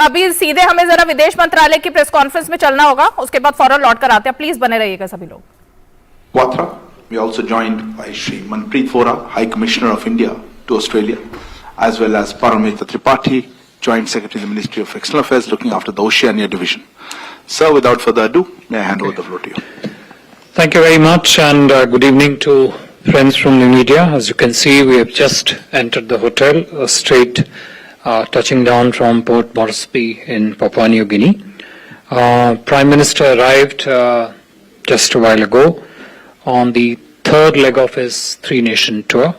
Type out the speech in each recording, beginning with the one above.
अभी सीधे हमें जरा विदेश मंत्रालय की प्रेस कॉन्फ्रेंस में चलना होगा, उसके बाद फौरन लौट कर आते हैं। प्लीज बने रहिएगा सभी लोग। Quatra, we are also joined by Shri Manpreet Vora, High Commissioner of India to Australia, as well as Paramita Tripathi, Joint Secretary of the Ministry of External Affairs, looking after the Oceania Division. Sir, without further ado, may I hand over the floor to you. Thank you very much, and good evening to friends from the media. As you can see, we have just entered the hotel, straight touching down from Port Moresby in Papua New Guinea. Prime Minister arrived just a while ago on the third leg of his three-nation tour.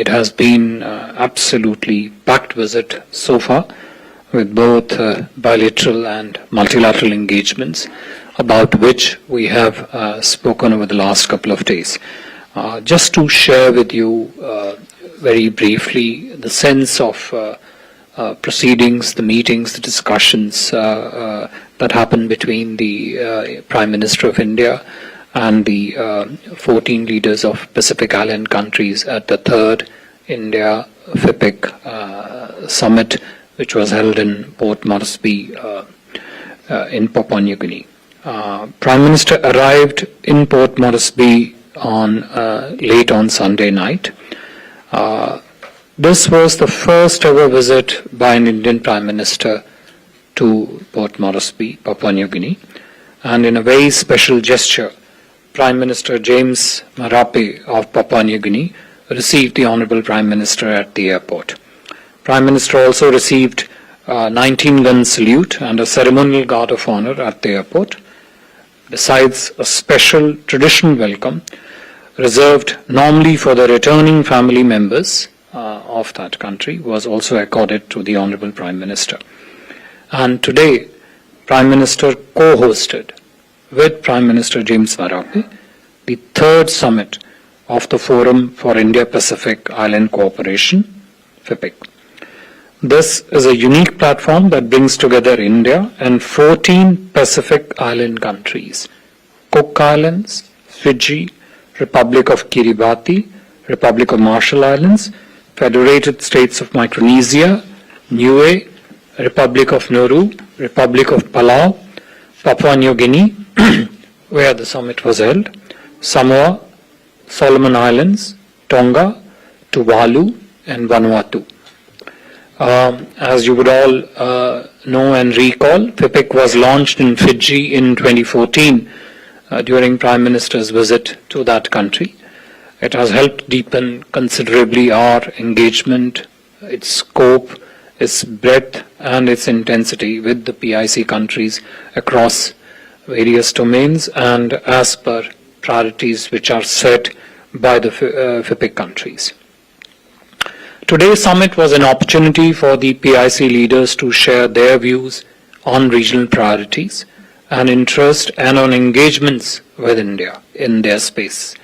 It has been absolutely packed visit so far, with both bilateral and multilateral engagements, about which we have spoken over the last couple of days. Just to share with you very briefly the sense of proceedings, the meetings, the discussions that happened between the Prime Minister of India and the 14 leaders of Pacific Island countries at the third India FIPIC summit, which was held in Port Moresby in Papua New Guinea. Prime Minister arrived in Port Moresby late on Sunday night. This was the first ever visit by an Indian Prime Minister to Port Moresby, Papua New Guinea, and in a very special gesture, Prime Minister James Marape of Papua New Guinea received the Honourable Prime Minister at the airport. Prime Minister also received a 19-gun salute and a ceremonial guard of honour at the airport, besides a special traditional welcome reserved normally for the returning family members of that country was also accorded to the Honourable Prime Minister. And today, Prime Minister co-hosted with Prime Minister James Marape the third summit of the Forum for India-Pacific Island Cooperation, FIPIC. This is a unique platform that brings together India and 14 Pacific Island countries: Cook Islands, Fiji, Republic of Kiribati, Republic of Marshall Islands, Federated States of Micronesia, Niue, Republic of Nauru, Republic of Palau, Papua New Guinea, where the summit was held, Samoa, Solomon Islands, Tonga, Tuvalu, and Vanuatu. As you would all know and recall, FIPIC was launched in Fiji in 2014 during Prime Minister's visit to that country. It has helped deepen considerably our engagement, its scope, its breadth and its intensity with the PIC countries across various domains and as per priorities which are set by the FIPIC countries. Today's summit was an opportunity for the PIC leaders to share their views on regional priorities and interest and on engagements with India in their space.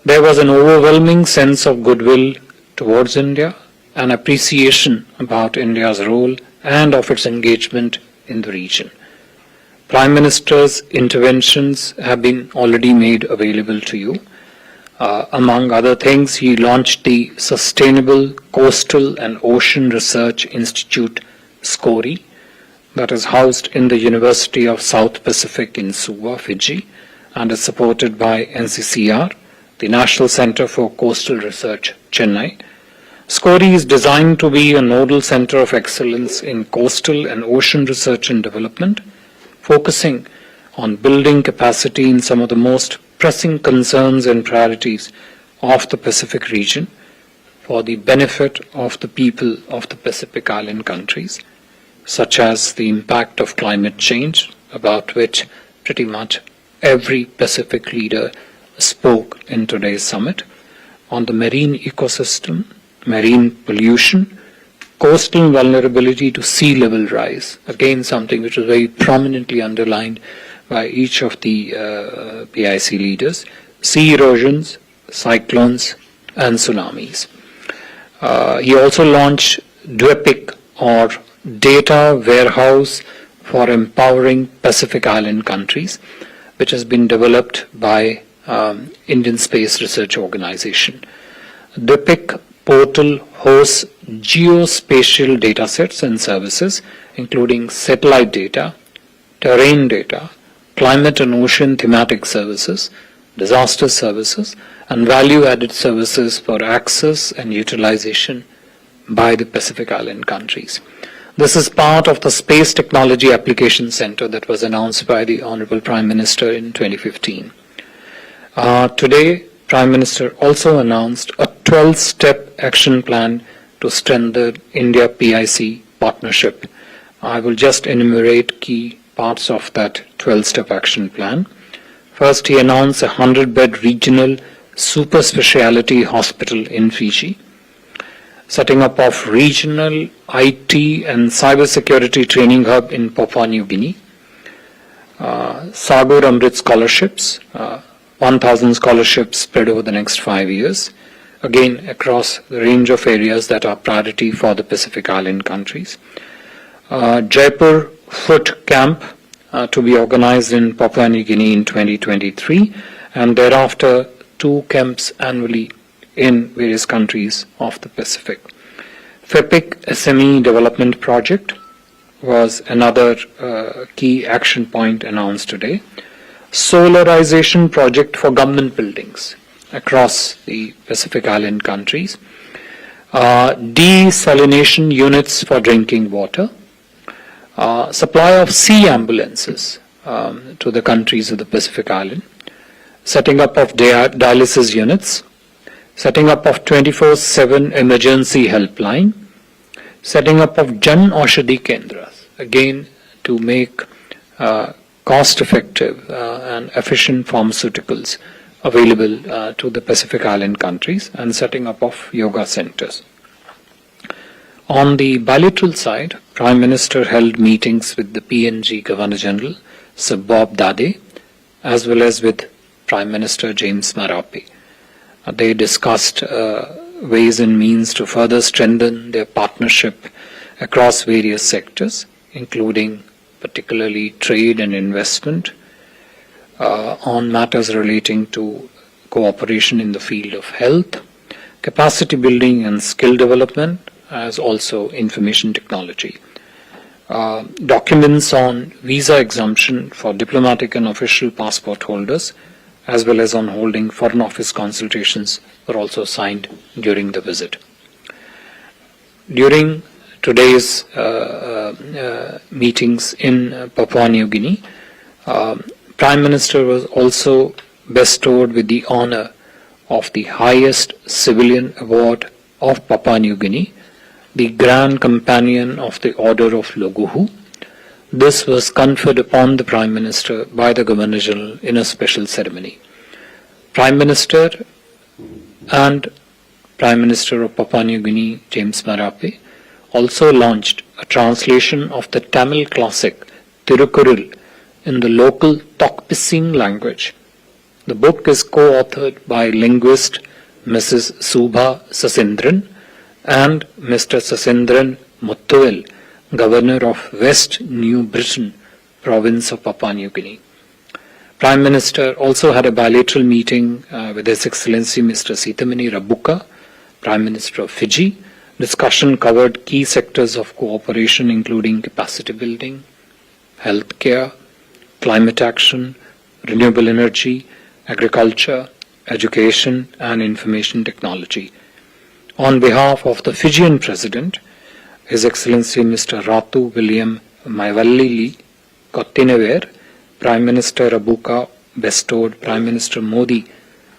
There was an overwhelming sense of goodwill towards India and appreciation about India's role and of its engagement in the region. Prime Minister's interventions have been already made available to you. Among other things, he launched the Sustainable Coastal and Ocean Research Institute, SCORI, that is housed in the University of South Pacific in Suva, Fiji, and is supported by NCCR, the National Centre for Coastal Research, Chennai. SCORI is designed to be a nodal centre of excellence in coastal and ocean research and development, focusing on building capacity in some of the most pressing concerns and priorities of the Pacific region for the benefit of the people of the Pacific Island countries, such as the impact of climate change, about which pretty much every Pacific leader spoke in today's summit, on the marine ecosystem, marine pollution, coastal vulnerability to sea level rise, again something which was very prominently underlined by each of the PIC leaders, sea erosions, cyclones, and tsunamis. He also launched DWEPIC, or Data Warehouse for Empowering Pacific Island Countries, which has been developed by Indian Space Research Organization. DWEPIC portal hosts geospatial datasets and services, including satellite data, terrain data, climate and ocean thematic services, disaster services, and value-added services for access and utilization by the Pacific Island countries. This is part of the Space Technology Application Center that was announced by the Honorable Prime Minister in 2015. Today, Prime Minister also announced a 12-step action plan to strengthen India-PIC partnership. I will just enumerate key parts of that 12-step action plan. First, he announced a 100-bed regional super speciality hospital in Fiji, setting up of regional IT and cybersecurity training hub in Papua New Guinea, Sagar Amrit scholarships, 1,000 scholarships spread over the next 5 years, again across the range of areas that are priority for the Pacific Island countries. Jaipur Foot Camp to be organized in Papua New Guinea in 2023, and thereafter 2 camps annually in various countries of the Pacific. FEPIC SME Development Project was another key action point announced today. Solarization project for government buildings across the Pacific Island countries. Desalination units for drinking water. Supply of sea ambulances to the countries of the Pacific Island. Setting up of dialysis units. Setting up of 24/7 emergency helpline. Setting up of Jan Aushadhi Kendras, again to make cost-effective and efficient pharmaceuticals available to the Pacific Island countries, and setting up of yoga centers. On the bilateral side, Prime Minister held meetings with the PNG Governor General, Sir Bob Dade, as well as with Prime Minister James Marape. They discussed ways and means to further strengthen their partnership across various sectors, including particularly trade and investment, on matters relating to cooperation in the field of health, capacity building and skill development, as also information technology. Documents on visa exemption for diplomatic and official passport holders, as well as on holding Foreign Office consultations, were also signed during the visit. During today's meetings in Papua New Guinea, Prime Minister was also bestowed with the honor of the highest civilian award of Papua New Guinea, the Grand Companion of the Order of Loguhu. This was conferred upon the Prime Minister by the Governor General in a special ceremony. Prime Minister and Prime Minister of Papua New Guinea, James Marape, also launched a translation of the Tamil classic Tirukkural in the local Tokpising language. The book is co-authored by linguist Mrs. Subha Sasindran and Mr. Sasindran Muttuvel, Governor of West New Britain, province of Papua New Guinea. Prime Minister also had a bilateral meeting with His Excellency Mr. Sitamani Rabuka, Prime Minister of Fiji. Discussion covered key sectors of cooperation, including capacity building, healthcare, climate action, renewable energy, agriculture, education, and information technology. On behalf of the Fijian President, His Excellency Mr. Ratu William Maivalili Kottinever, Prime Minister Rabuka bestowed Prime Minister Modi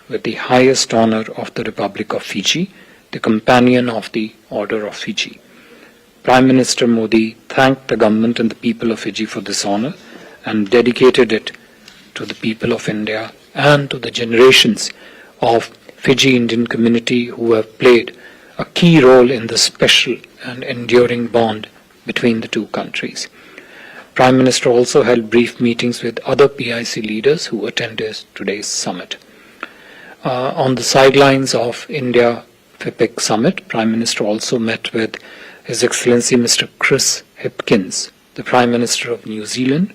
with the highest honor of the Republic of Fiji, the Companion of the Order of Fiji. Prime Minister Modi thanked the government and the people of Fiji for this honor and dedicated it to the people of India and to the generations of Fiji Indian community who have played a key role in the special and enduring bond between the two countries. Prime Minister also held brief meetings with other PIC leaders who attended today's summit. On the sidelines of India FIPIC summit, Prime Minister also met with His Excellency Mr. Chris Hipkins, the Prime Minister of New Zealand.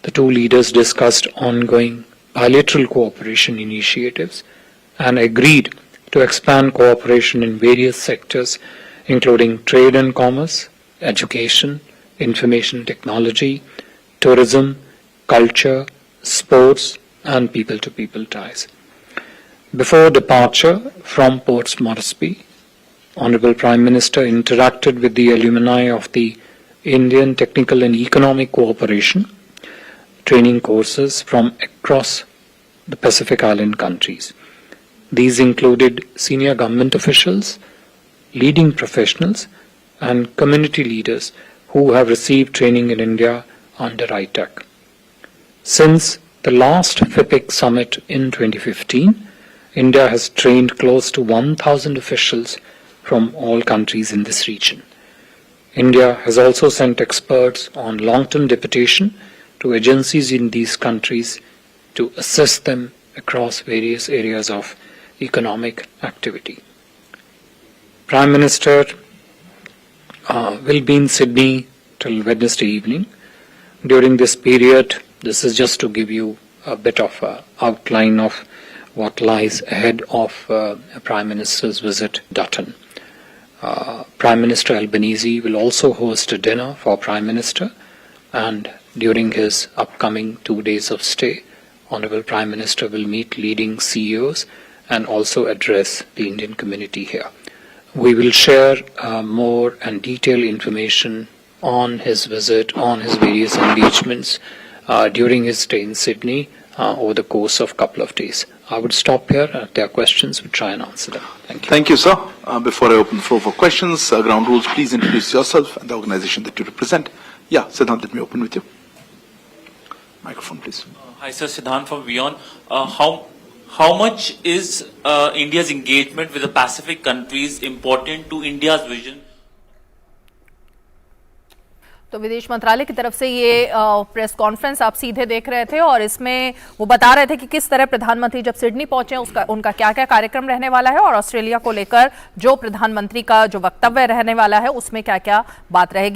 The two leaders discussed ongoing bilateral cooperation initiatives and agreed to expand cooperation in various sectors, including trade and commerce, education, information technology, tourism, culture, sports, and people-to-people ties. Before departure from Port Moresby, Honorable Prime Minister interacted with the alumni of the Indian Technical and Economic Cooperation training courses from across the Pacific Island countries. These included senior government officials, leading professionals, and community leaders who have received training in India under ITEC. Since the last FIPIC summit in 2015, India has trained close to 1,000 officials from all countries in this region. India has also sent experts on long-term deputation to agencies in these countries to assist them across various areas of economic activity. Prime Minister will be in Sydney till Wednesday evening. During this period, this is just to give you a bit of an outline of what lies ahead of Prime Minister's visit to Dutton. Prime Minister Albanese will also host a dinner for Prime Minister, and during his upcoming 2 days of stay, Honorable Prime Minister will meet leading CEOs and also address the Indian community here. We will share more and detailed information on his visit, on his various engagements during his stay in Sydney over the course of a couple of days. I would stop here. If there are questions, we'll try and answer them. Thank you. Thank you, sir. Before I open the floor for questions, ground rules, please introduce yourself and the organization that you represent. Yeah, Siddhant, let me open with you. Microphone, please. Hi, sir. Siddhant from Vion. How much is India's engagement with the Pacific countries important to India's vision? तो विदेश मंत्रालय की तरफ से ये press conference आप सीधे देख रहे थे और इसमें वो बता रहे थे कि किस तरह प्रधानमंत्री जब सिडनी पहुंचे उनका क्या क्या कार्यक्रम रहने वाला है और ऑस्ट्रेलिया को लेकर जो प्रधानमंत्री का जो वक्तव्य रहने वाला है उसमें क्या क्या बात रहेगी।